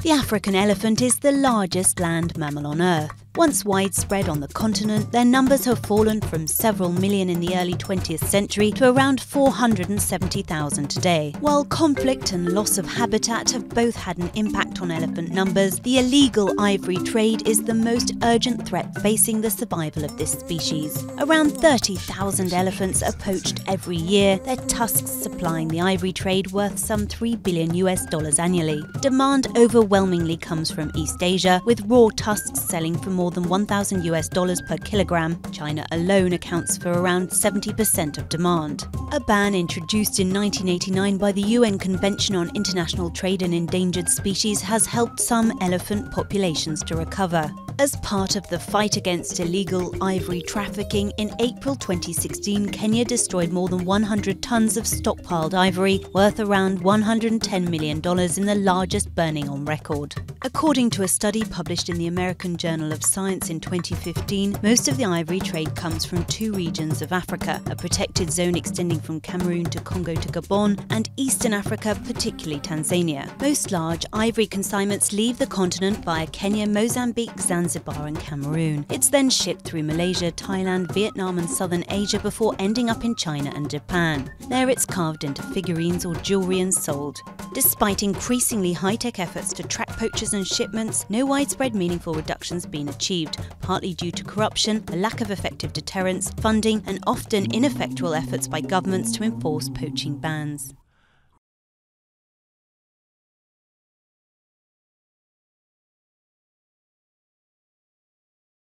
The African elephant is the largest land mammal on Earth. Once widespread on the continent, their numbers have fallen from several million in the early 20th century to around 470,000 today. While conflict and loss of habitat have both had an impact on elephant numbers, the illegal ivory trade is the most urgent threat facing the survival of this species. Around 30,000 elephants are poached every year, their tusks supplying the ivory trade worth some $3 billion annually. Demand overwhelmingly comes from East Asia, with raw tusks selling for more than $1,000 per kilogram. China alone accounts for around 70% of demand. A ban introduced in 1989 by the UN Convention on International Trade in Endangered Species has helped some elephant populations to recover. As part of the fight against illegal ivory trafficking, in April 2016, Kenya destroyed more than 100 tons of stockpiled ivory, worth around $110 million in the largest burning on record. According to a study published in the American Journal of Science in 2015, most of the ivory trade comes from two regions of Africa, a protected zone extending from Cameroon to Congo to Gabon, and Eastern Africa, particularly Tanzania. Most large ivory consignments leave the continent via Kenya, Mozambique, Zanzibar and Cameroon. It's then shipped through Malaysia, Thailand, Vietnam and Southern Asia before ending up in China and Japan. There it's carved into figurines or jewelry and sold. Despite increasingly high-tech efforts to track poachers and shipments, no widespread meaningful reductions been achieved, partly due to corruption, a lack of effective deterrence, funding and often ineffectual efforts by governments to enforce poaching bans.